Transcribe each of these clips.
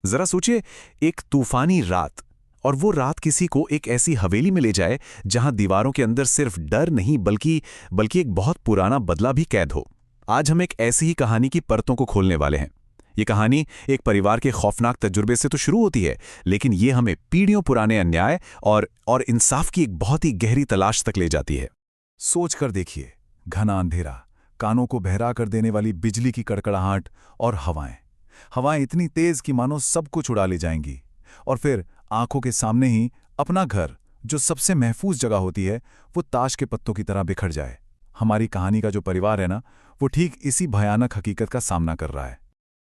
जरा सोचिए, एक तूफानी रात, और वो रात किसी को एक ऐसी हवेली में ले जाए जहां दीवारों के अंदर सिर्फ डर नहीं बल्कि बल्कि एक बहुत पुराना बदला भी कैद हो। आज हम एक ऐसी ही कहानी की परतों को खोलने वाले हैं। ये कहानी एक परिवार के खौफनाक तजुर्बे से तो शुरू होती है, लेकिन ये हमें पीढ़ियों पुराने अन्याय और इंसाफ की एक बहुत ही गहरी तलाश तक ले जाती है। सोच कर देखिए, घना अंधेरा, कानों को बहरा कर देने वाली बिजली की कड़कड़ाहट और हवाएं हवाएं इतनी तेज कि मानो सब कुछ उड़ा ले जाएंगी। और फिर आंखों के सामने ही अपना घर, जो सबसे महफूज जगह होती है, वो ताश के पत्तों की तरह बिखर जाए। हमारी कहानी का जो परिवार है ना, वो ठीक इसी भयानक हकीकत का सामना कर रहा है।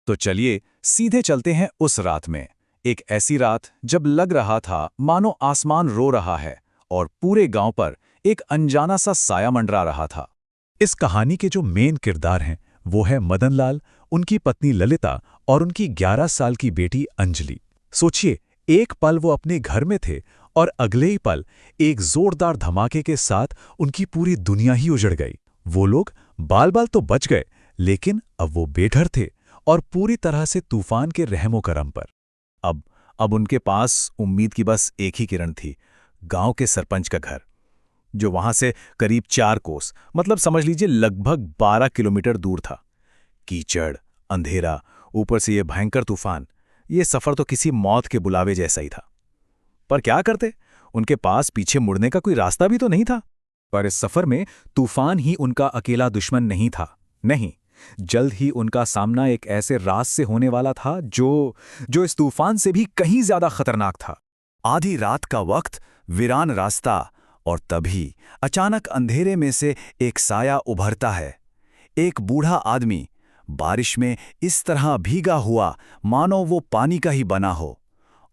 तो चलिए सीधे चलते हैं उस रात में। एक ऐसी रात जब लग रहा था मानो आसमान रो रहा है और पूरे गांव पर एक अनजाना सा साया मंडरा रहा था। इस कहानी के जो मेन किरदार हैं वो है मदन लाल, उनकी पत्नी ललिता और उनकी 11 साल की बेटी अंजलि। सोचिए, एक पल वो अपने घर में थे और अगले ही पल एक जोरदार धमाके के साथ उनकी पूरी दुनिया ही उजड़ गई। वो लोग बाल बाल तो बच गए, लेकिन अब वो बेघर थे और पूरी तरह से तूफान के रहमो करम पर। अब उनके पास उम्मीद की बस एक ही किरण थी, गांव के सरपंच का घर, जो वहां से करीब 4 कोस, मतलब समझ लीजिए लगभग 12 किलोमीटर दूर था। कीचड़, अंधेरा, ऊपर से ये भयंकर तूफान, ये सफर तो किसी मौत के बुलावे जैसा ही था। पर क्या करते, उनके पास पीछे मुड़ने का कोई रास्ता भी तो नहीं था। पर इस सफर में तूफान ही उनका अकेला दुश्मन नहीं था। नहीं, जल्द ही उनका सामना एक ऐसे राज से होने वाला था जो इस तूफान से भी कहीं ज्यादा खतरनाक था। आधी रात का वक्त, वीरान रास्ता, और तभी अचानक अंधेरे में से एक साया उभरता है। एक बूढ़ा आदमी, बारिश में इस तरह भीगा हुआ मानो वो पानी का ही बना हो,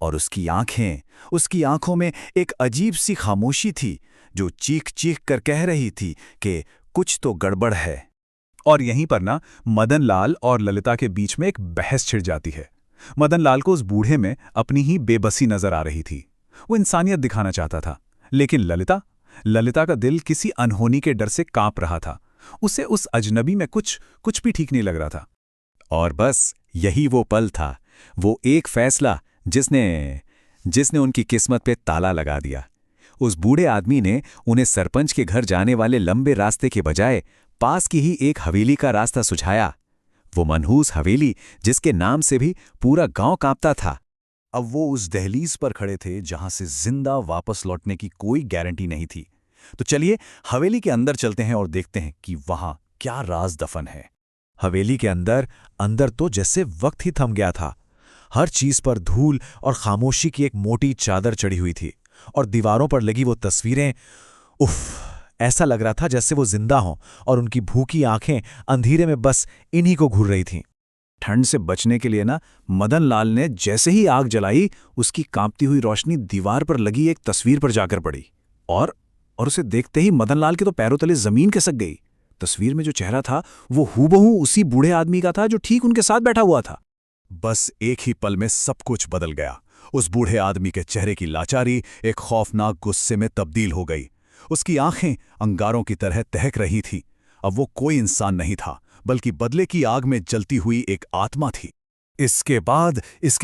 और उसकी आंखों में एक अजीब सी खामोशी थी जो चीख चीख कर कह रही थी कि कुछ तो गड़बड़ है। और यहीं पर ना मदन लाल और ललिता के बीच में एक बहस छिड़ जाती है। मदन लाल को उस बूढ़े में अपनी ही बेबसी नजर आ रही थी। वो इंसानियत दिखाना चाहता था, लेकिन ललिता का दिल किसी अनहोनी के डर से कांप रहा था। उसे उस अजनबी में कुछ भी ठीक नहीं लग रहा था। और बस यही वो पल था, वो एक फैसला जिसने उनकी किस्मत पे ताला लगा दिया। उस बूढ़े आदमी ने उन्हें सरपंच के घर जाने वाले लंबे रास्ते के बजाय पास की ही एक हवेली का रास्ता सुझाया। वो मनहूस हवेली जिसके नाम से भी पूरा गांव कांपता था। अब वो उस दहलीज पर खड़े थे जहां से जिंदा वापस लौटने की कोई गारंटी नहीं थी। तो चलिए हवेली के अंदर चलते हैं और देखते हैं कि वहां क्या राज दफन है। हवेली के अंदर तो जैसे वक्त ही थम गया था। हर चीज पर धूल और खामोशी की एक मोटी चादर चढ़ी हुई थी, और दीवारों पर लगी वो तस्वीरें, ऐसा लग रहा था जैसे वो जिंदा हों और उनकी भूखी आंखें अंधेरे में बस इन्हीं को घूर रही थीं। ठंड से बचने के लिए ना मदन लाल ने जैसे ही आग जलाई, उसकी कांपती हुई रोशनी दीवार पर लगी एक तस्वीर पर जाकर पड़ी, और उसे देखते ही मदन लाल के तो पैरों तले जमीन खिसक गई। तस्वीर में जो चेहरा था वो हूबहू उसी बूढ़े आदमी का था जो ठीक उनके साथ बैठा हुआ था। बस एक ही पल में सब कुछ बदल गया। उस बूढ़े आदमी के चेहरे की लाचारी एक खौफनाक गुस्से में तब्दील हो गई। उसकी आंखें अंगारों की तरह तहक रही थी। अब वो कोई इंसान नहीं था, बल्कि बदले की आग में जलती हुई एक आत्मा थी। इसके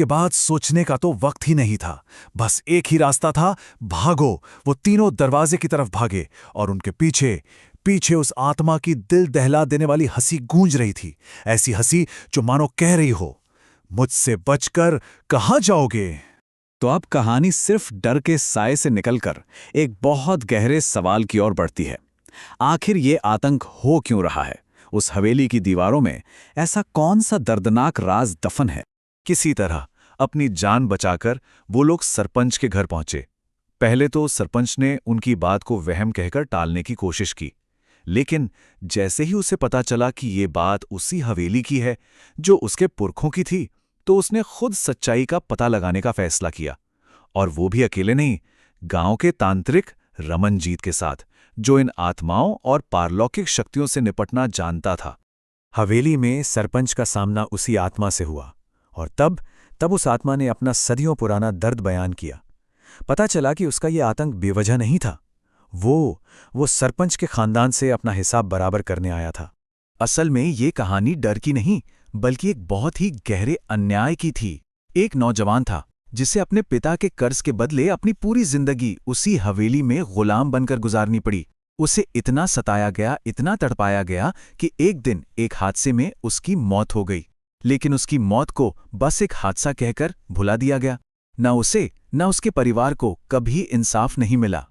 बाद सोचने का तो वक्त ही नहीं था। बस एक ही रास्ता था, भागो। वो तीनों दरवाजे की तरफ भागे, और उनके पीछे उस आत्मा की दिल दहला देने वाली हंसी गूंज रही थी। ऐसी हंसी जो मानो कह रही हो, मुझसे बचकर कहाँ जाओगे। तो अब कहानी सिर्फ डर के साए से निकलकर एक बहुत गहरे सवाल की ओर बढ़ती है। आखिर ये आतंक हो क्यों रहा है? उस हवेली की दीवारों में ऐसा कौन सा दर्दनाक राज दफन है? किसी तरह अपनी जान बचाकर वो लोग सरपंच के घर पहुंचे। पहले तो सरपंच ने उनकी बात को वहम कहकर टालने की कोशिश की, लेकिन जैसे ही उसे पता चला कि ये बात उसी हवेली की है जो उसके पुरखों की थी, तो उसने खुद सच्चाई का पता लगाने का फैसला किया। और वो भी अकेले नहीं, गांव के तांत्रिक रमनजीत के साथ, जो इन आत्माओं और पारलौकिक शक्तियों से निपटना जानता था। हवेली में सरपंच का सामना उसी आत्मा से हुआ, और तब उस आत्मा ने अपना सदियों पुराना दर्द बयान किया। पता चला कि उसका ये आतंक बेवजह नहीं था। वो सरपंच के खानदान से अपना हिसाब बराबर करने आया था। असल में ये कहानी डर की नहीं, बल्कि एक बहुत ही गहरे अन्याय की थी। एक नौजवान था जिसे अपने पिता के कर्ज के बदले अपनी पूरी जिंदगी उसी हवेली में गुलाम बनकर गुजारनी पड़ी। उसे इतना सताया गया, इतना तड़पाया गया कि एक दिन एक हादसे में उसकी मौत हो गई। लेकिन उसकी मौत को बस एक हादसा कहकर भुला दिया गया। न उसे न उसके परिवार को कभी इंसाफ नहीं मिला।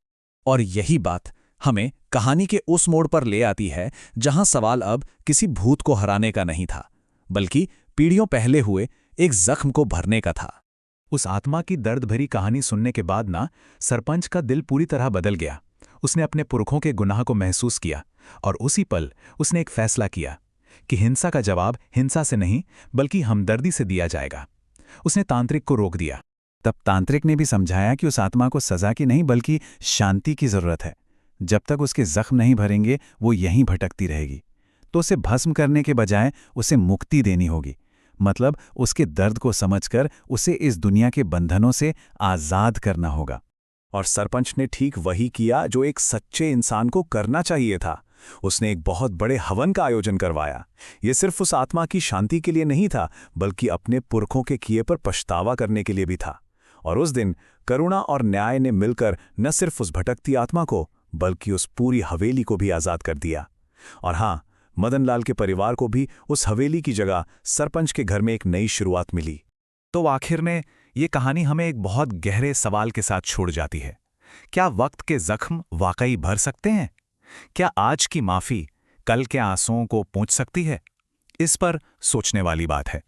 और यही बात हमें कहानी के उस मोड़ पर ले आती है जहां सवाल अब किसी भूत को हराने का नहीं था, बल्कि पीढ़ियों पहले हुए एक जख्म को भरने का था। उस आत्मा की दर्द भरी कहानी सुनने के बाद ना सरपंच का दिल पूरी तरह बदल गया। उसने अपने पुरखों के गुनाह को महसूस किया और उसी पल उसने एक फैसला किया कि हिंसा का जवाब हिंसा से नहीं बल्कि हमदर्दी से दिया जाएगा। उसने तांत्रिक को रोक दिया। तब तांत्रिक ने भी समझाया कि उस आत्मा को सजा की नहीं बल्कि शांति की जरूरत है। जब तक उसके जख्म नहीं भरेंगे वो यहीं भटकती रहेगी। तो उसे भस्म करने के बजाय उसे मुक्ति देनी होगी। मतलब उसके दर्द को समझकर उसे इस दुनिया के बंधनों से आज़ाद करना होगा। और सरपंच ने ठीक वही किया जो एक सच्चे इंसान को करना चाहिए था। उसने एक बहुत बड़े हवन का आयोजन करवाया। ये सिर्फ उस आत्मा की शांति के लिए नहीं था, बल्कि अपने पुरखों के किए पर पछतावा करने के लिए भी था। और उस दिन करुणा और न्याय ने मिलकर न सिर्फ उस भटकती आत्मा को बल्कि उस पूरी हवेली को भी आज़ाद कर दिया। और हाँ, मदनलाल के परिवार को भी उस हवेली की जगह सरपंच के घर में एक नई शुरुआत मिली। तो आखिर में ये कहानी हमें एक बहुत गहरे सवाल के साथ छोड़ जाती है। क्या वक्त के जख्म वाकई भर सकते हैं? क्या आज की माफ़ी कल के आंसुओं को पोंछ सकती है? इस पर सोचने वाली बात है।